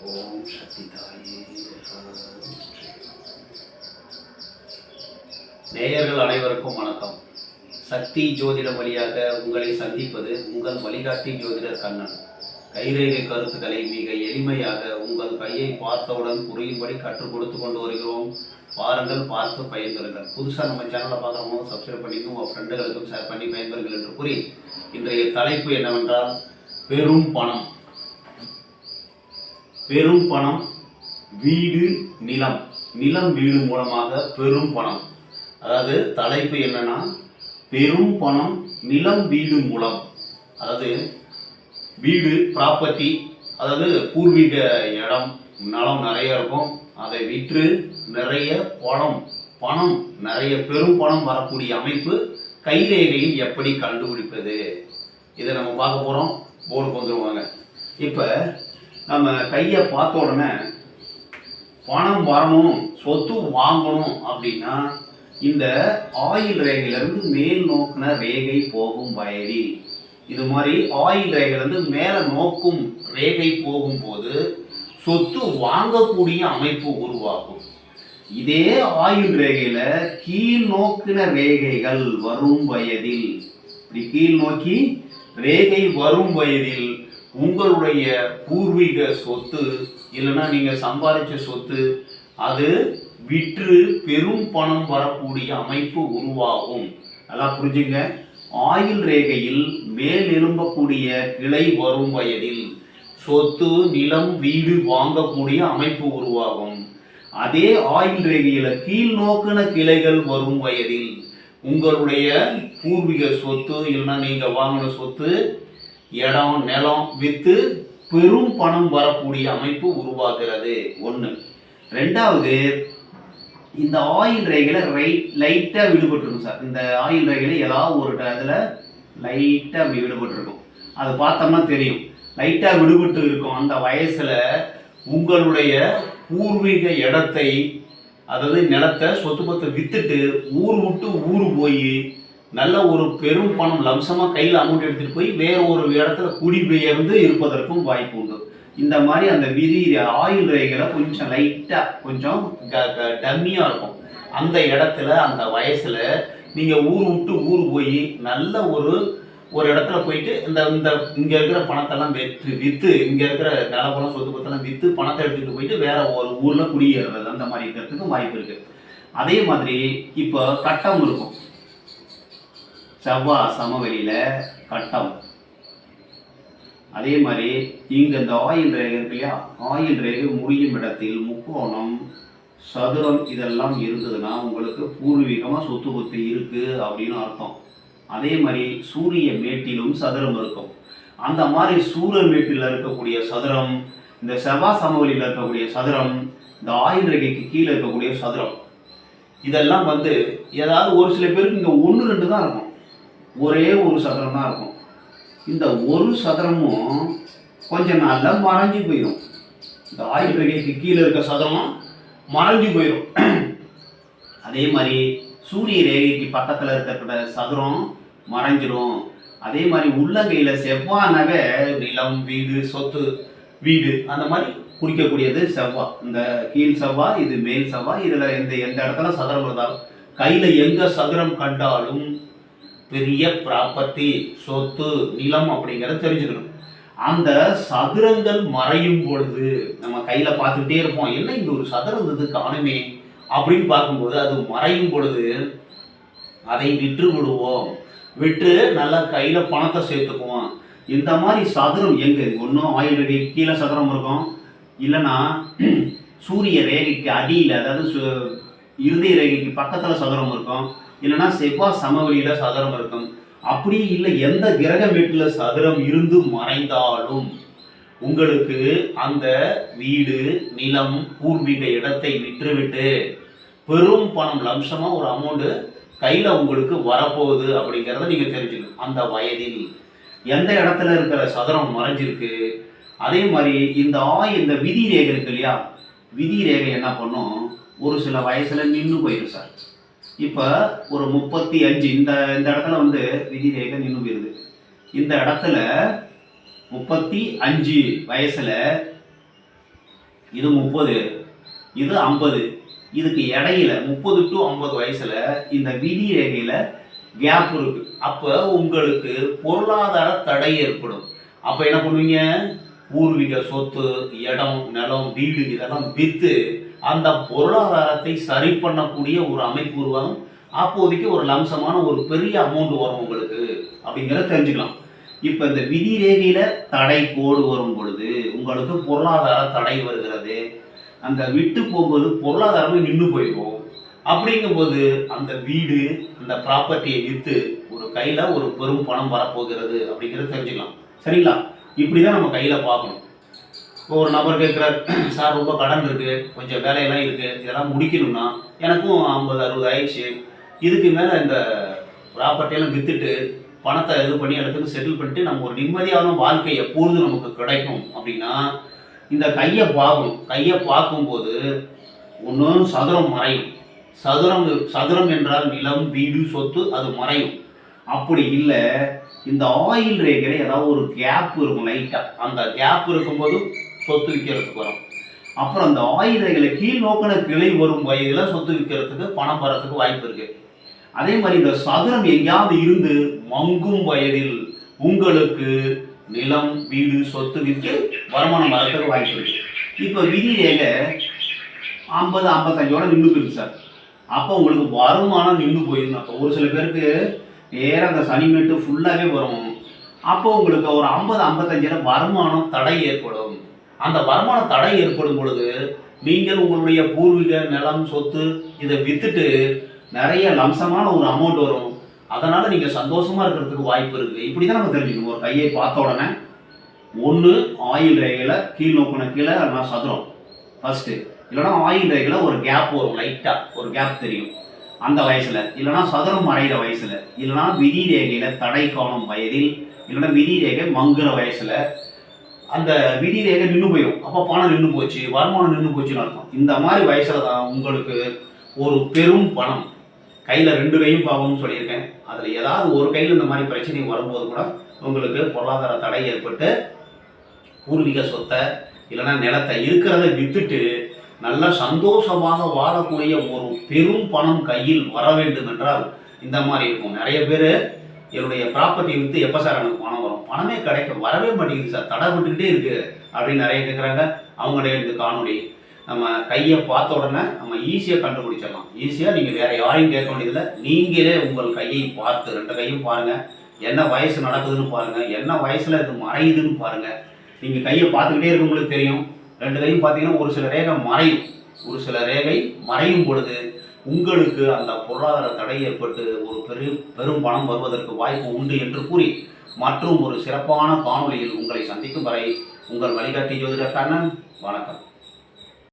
ஓம் சக்தி தாயே. நேயர்கள் அனைவருக்கும் வணக்கம். சக்தி ஜோதிடம் வழியாக உங்களை சந்திப்பது உங்கள் வழிகாட்டி ஜோதிடர் கண்ணன். கைரேகை கருத்துக்களை மிக எளிமையாக உங்கள் கையை பார்த்தவுடன் புரியும்படி கற்றுக் கொடுத்து கொண்டு வருகிறோம். பாருங்கள், பார்த்து பயன்பெறுங்கள். புதுசாக நம்ம சேனலை பார்க்குறவங்க சப்ஸ்கிரைப் பண்ணிட்டு உங்கள் ஃப்ரெண்டுகளுக்கும் ஷேர் பண்ணி பயன்பெறுங்கள் என்று கூறி இன்றைய தலைப்பு என்னவென்றால் பெரும் பணம். பெரும் பணம், வீடு, நிலம். நிலம் வீடு மூலமாக பெரும் பணம். அதாவது தலைப்பு என்னன்னா பெரும் பணம் நிலம் வீடு மூலம். அதாவது வீடு ப்ராப்பர்ட்டி, அதாவது பூர்வீக இடம் நிலம் நிறைய இருக்கும். அதை விற்று நிறைய பணம் நிறைய பெரும் பணம் வரக்கூடிய அமைப்பு கைரேகையில் எப்படி கண்டுபிடிப்பது, இதை நம்ம பார்க்க போறோம். போர்டுக்கு வந்துருவாங்க. இப்ப நம்ம கையை பார்த்த உடனே பணம் வரணும், சொத்து வாங்கணும் அப்படின்னா இந்த ஆயில் ரேகையிலிருந்து மேல் நோக்கின ரேகை போகும் வயதில், இது மாதிரி ஆயில் ரேகையிலிருந்து மேல நோக்கும் ரேகை போகும்போது சொத்து வாங்கக்கூடிய அமைப்பு உருவாகும். இதே ஆயுள் ரேகையில கீழ் நோக்கின ரேகைகள் வரும் வயதில், இப்படி கீழ் நோக்கி ரேகை வரும் வயதில் உங்களுடைய பூர்வீக சொத்து இல்லைன்னா நீங்க சம்பாதிச்ச சொத்து அது விற்று பெரும் பணம் வரக்கூடிய அமைப்பு உருவாகும். நல்லா புரிஞ்சுங்க. ஆயுள் ரேகையில் மேல் எழும்பக்கூடிய கிளை வரும் வயதில் சொத்து நிலம் வீடு வாங்கக்கூடிய அமைப்பு உருவாகும். அதே ஆயுள் ரேகையில கீழ் நோக்கின கிளைகள் வரும் வயதில் உங்களுடைய பூர்வீக சொத்து இல்லைன்னா நீங்க வாங்கின சொத்து இடம் நிலம் வித்து பெரும் பணம் வரக்கூடிய அமைப்பு உருவாகிறது. ஒன்று. ரெண்டாவது, இந்த ஆயில் ரேகையில லைட்டா விடுபட்டிருக்கும் சார். இந்த ஆயில் ரேகையில ஏதாவது ஒரு இதுல லைட்டா அப்படி விடுபட்டிருக்கும். அது பார்த்தோம்னா தெரியும், லைட்டா விடுபட்டு இருக்கும். அந்த வயசுல உங்களுடைய பூர்வீக இடத்தை, அதாவது நிலத்தை சொத்து பத்தை வித்துட்டு ஊர் விட்டு ஊர் போய் நல்ல ஒரு பெரும் பணம் லம்சமாக கையில் அமௌண்ட் எடுத்துகிட்டு போய் வேற ஒரு இடத்துல குடிபெயர்ந்து இருப்பதற்கும் வாய்ப்பு உண்டு. இந்த மாதிரி அந்த விதி ஆயுள் ரேகையில கொஞ்சம் லைட்டாக கொஞ்சம் டம்மியாக இருக்கும். அந்த இடத்துல அந்த வயசில் நீங்கள் ஊர் விட்டு ஊர் போய் நல்ல ஒரு இடத்துல போயிட்டு இந்த இந்த இங்கே இருக்கிற பணத்தெல்லாம் விற்று இங்கே இருக்கிற நிலப்பணம் சொத்து பத்தெல்லாம் விற்று பணத்தை எடுத்துகிட்டு போயிட்டு வேற ஒரு ஊரில் குடியேறுறது, அந்த மாதிரி இருக்கிறதுக்கு வாய்ப்பு இருக்குது. அதே மாதிரி இப்போ கட்டம் இருக்கும். செவ்வாய் சமவெளியில கட்டம். அதே மாதிரி இங்க இந்த ஆயில் ரேகை இருக்கு இல்லையா, ஆயில் ரேகை முடியும் இடத்தில் முக்கோணம் சதுரம் இதெல்லாம் இருந்ததுன்னா உங்களுக்கு பூர்வீகமா சொத்து பத்து இருக்கு அப்படின்னு அர்த்தம். அதே மாதிரி சூரிய மேட்டிலும் சதுரம் இருக்கும். அந்த மாதிரி சூரிய மேட்டில் இருக்கக்கூடிய சதுரம், இந்த செவ்வாய் சமவெளியில் இருக்கக்கூடிய சதுரம், இந்த ஆயில் ரேகைக்கு கீழே இருக்கக்கூடிய சதுரம், இதெல்லாம் ஏதாவது ஒரு சில பேருக்கு இங்க 1-2 தான் இருக்கும். ஒரே ஒரு சதுரம் தான் இருக்கும். இந்த ஒரு சதுரமும் கொஞ்சம் நாள்ல மறைஞ்சு போயிடும். இந்த ஆயுள் ரேகைக்கு கீழே இருக்க சதுரமும் மறைஞ்சு போயிடும். அதே மாதிரி சூரிய ரேகைக்கு பக்கத்துல இருக்கிற சதுரம் மறைஞ்சிடும். அதே மாதிரி உள்ளங்கையில செவ்வானாவே நிலம் வீடு சொத்து வீடு அந்த மாதிரி குறிக்கக்கூடியது செவ்வாய். இந்த கீழ் செவ்வாய், இது மேல் செவ்வாய். இதுல எந்த இடத்துல சதுரம் இருந்தாலும் கையில எங்க சதுரம் கண்டாலும் பெரிய ப்ராப்பர்ட்டி சொத்து நிலம் அப்படிங்கிறத தெரிஞ்சுக்கணும். அந்த சதுரங்கள் மறையும் பொழுது நம்ம கையில பார்த்துக்கிட்டே இருப்போம், என்ன இங்க ஒரு சதுரம் இருந்தது காணுமே அப்படின்னு பார்க்கும்போது அது மறையும் பொழுது அதை விற்று விடுவோம். விற்று நல்லா கையில பணத்தை சேர்த்துக்குவோம். இந்த மாதிரி சதுரம் எங்க ஒன்றும் ஆயுள் ரேகைக்கு கீழே சதுரம் இருக்கும், இல்லைன்னா சூரிய ரேகைக்கு அடியில், அதாவது இருதய ரேகைக்கு பக்கத்துல சதுரம் இருக்கும், இல்லைன்னா செவ்வாய் சமவெளியில சதுரம் இருக்கும். அப்படி இல்லை எந்த கிரக வீட்டில் சதுரம் இருந்து மறைந்தாலும் உங்களுக்கு அந்த வீடு நிலம் பூர்வீக இடத்தை விற்றுவிட்டு பெரும் பணம் லம்சமா ஒரு அமௌண்ட் கையில உங்களுக்கு வரப்போகுது அப்படிங்கிறத நீங்க தெரிஞ்சுக்கணும். அந்த வயதில் எந்த இடத்துல இருக்கிற சதுரம் மறைஞ்சிருக்கு. அதே மாதிரி இந்த விதி ரேகை இருக்கு இல்லையா, விதி ரேகை என்ன பண்ணும், ஒரு சில வயசுல நின்று போயிடும் சார். இப்போ ஒரு 35 இந்த இடத்துல விதி ரேகை நின்று போயிருது. இந்த இடத்துல 35 வயசுல இது 30, இது 50. இதுக்கு இடையில 30 to 50 வயசுல இந்த விதி ரேகையில கேப் இருக்கு. அப்போ உங்களுக்கு பொருளாதார தடை ஏற்படும். அப்போ என்ன பண்ணுவீங்க? பூர்வீக சொத்து, இடம், நிலம், வீடு இதெல்லாம் விற்று அந்த பொருளாதாரத்தை சரி பண்ணக்கூடிய ஒரு அமைப்பு உருவாகும். அப்போதைக்கு ஒரு லம்சமான ஒரு பெரிய அமௌண்ட் வரும் உங்களுக்கு அப்படிங்கிறத தெரிஞ்சுக்கலாம். இப்போ இந்த விதி ரேகையில தடை கோடு வரும் பொழுது உங்களுக்கு பொருளாதார தடை வருகிறது. அந்த விட்டு போகும்போது பொருளாதாரமே நின்று போயிடும். அப்படிங்கும்போது அந்த வீடு, அந்த ப்ராப்பர்ட்டியை விற்று ஒரு கையில் ஒரு பெரும் பணம் வரப்போகிறது அப்படிங்கிறத தெரிஞ்சுக்கலாம். சரிங்களா? இப்படி தான் நம்ம கையில் பார்க்கணும். இப்போ ஒரு நபர் கேட்குறாரு, சார் ரொம்ப கடன் இருக்குது, கொஞ்சம் வேலையெல்லாம் இருக்குது, இதெல்லாம் முடிக்கணும்னா எனக்கும் 50, 60 ஆயிடுச்சு, இதுக்கு மேலே இந்த ப்ராப்பர்ட்டியெல்லாம் விற்றுட்டு பணத்தை இது பண்ணி இடத்துக்கு செட்டில் பண்ணிட்டு நம்ம ஒரு நிம்மதியான வாழ்க்கை எப்பொழுது நமக்கு கிடைக்கும் அப்படின்னா இந்த கையை பார்க்கணும். கையை பார்க்கும்போது ஒன்றும் சதுரம் மறையும். சதுரம் என்றால் நிலம், வீடு, சொத்து, அது மறையும். அப்படி இல்லை, இந்த ஆயில் ரேகையில் ஏதாவது ஒரு கேப் இருக்கும் லைட்டாக. அந்த கேப் இருக்கும்போது சொத்து விற்கிறதுக்கு வரும். அப்புறம் அந்த ஆயில் ரேகையில கீழ் நோக்கின கிளை வரும் வயதில் சொத்து விற்கிறதுக்கு பணம் வரத்துக்கு வாய்ப்பு இருக்கு. அதே மாதிரி இந்த சதுரம் எங்கேயாவது இருந்து மங்கும் வயதில் உங்களுக்கு நிலம், வீடு, சொத்து விற்று வருமானம் வரத்துக்கு வாய்ப்பு இருக்கு. இப்போ விதி ரேகை 50, 55ஓட நின்று போயிருக்கு சார். அப்போ உங்களுக்கு வருமானம் நின்று போயிருக்கு. அப்போ ஒரு சில பேருக்கு நேராக அந்த சனிமேட்டு ஃபுல்லாகவே வரும். அப்போ உங்களுக்கு ஒரு 50, 55 வருமானம் தடை ஏற்படும். அந்த வருமான தடை ஏற்படும் பொழுது நீங்கள் உங்களுடைய பூர்வீக நிலம், சொத்து இதை விற்றுட்டு நிறைய லம்சமான ஒரு அமௌண்ட் வரும். அதனால் நீங்கள் சந்தோஷமாக இருக்கிறதுக்கு வாய்ப்பு இருக்குது. இப்படி தான் நம்ம தெரிஞ்சுக்கணும். ஒரு கையை பார்த்த உடனே ஒன்று ஆயில் ரேகையில் கீழ் நோக்கின கீழே இல்லைனா சதுரம் ஃபஸ்ட்டு, இல்லைனா ஆயில் ரேகையில் ஒரு கேப் வரும், லைட்டாக ஒரு கேப் தெரியும் அந்த வயசில், இல்லைனா சதுரம் மறைகிற வயசில், இல்லைனா விதி ரேகையில் தடை காணும் வயதில், இல்லைனா விதி ரேகை மங்குற வயசில் அந்த விதி ரேகை நின்று போயிடும். அப்போ பணம் நின்று போச்சு, வருமானம் நின்று போச்சுன்னு அர்த்தம். இந்த மாதிரி வயசில் தான் உங்களுக்கு ஒரு பெரும் பணம் கையில் 2 கையும் பார்க்கணும்னு சொல்லியிருக்கேன். அதில் ஏதாவது ஒரு கையில் இந்த மாதிரி பிரச்சனை வரும்போது கூட உங்களுக்கு பொருளாதார தடை ஏற்பட்டு பூர்வீக சொத்தை இல்லைனா நிலத்தை இருக்கிறத விற்றுட்டு நல்லா சந்தோஷமாக வாழக்கூடிய ஒரு பெரும் பணம் கையில் வர வேண்டும் என்றால் இந்த மாதிரி இருக்கும். நிறைய பேர் என்னுடைய ப்ராப்பர்ட்டியை விற்று எப்போ சார் எனக்கு பணம் வரும், பணமே கிடைக்கும், வரவே மாட்டேங்குது சார், தடை விட்டுக்கிட்டே இருக்குது அப்படின்னு நிறைய கேட்குறாங்க. அவங்களுடைய இந்த காணொலி நம்ம கையை பார்த்த உடனே நம்ம ஈஸியாக கண்டுபிடிச்சிடலாம். ஈஸியாக நீங்கள் வேறு யாரையும் கேட்க வேண்டியதில்லை. நீங்களே உங்கள் கையை பார்த்து 2 கையும் பாருங்கள், என்ன வயசு நடக்குதுன்னு பாருங்கள், என்ன வயசில் இது மறையுதுன்னு பாருங்கள். நீங்கள் கையை பார்த்துக்கிட்டே இருக்கவங்களுக்கு தெரியும். 2 கையும் பார்த்தீங்கன்னா ஒரு சில ரேகை மறையும். ஒரு சில ரேகை மறையும் பொழுது உங்களுக்கு அந்த பொருளாதார தடை ஏற்பட்டு ஒரு பெரும் பணம் வருவதற்கு வாய்ப்பு உண்டு என்று கூறி மற்றும் ஒரு சிறப்பான காணொலியில் உங்களை சந்திக்கும் வரை உங்கள் வழிகாட்டி ஜோதிடர் கண்ணன். வணக்கம்.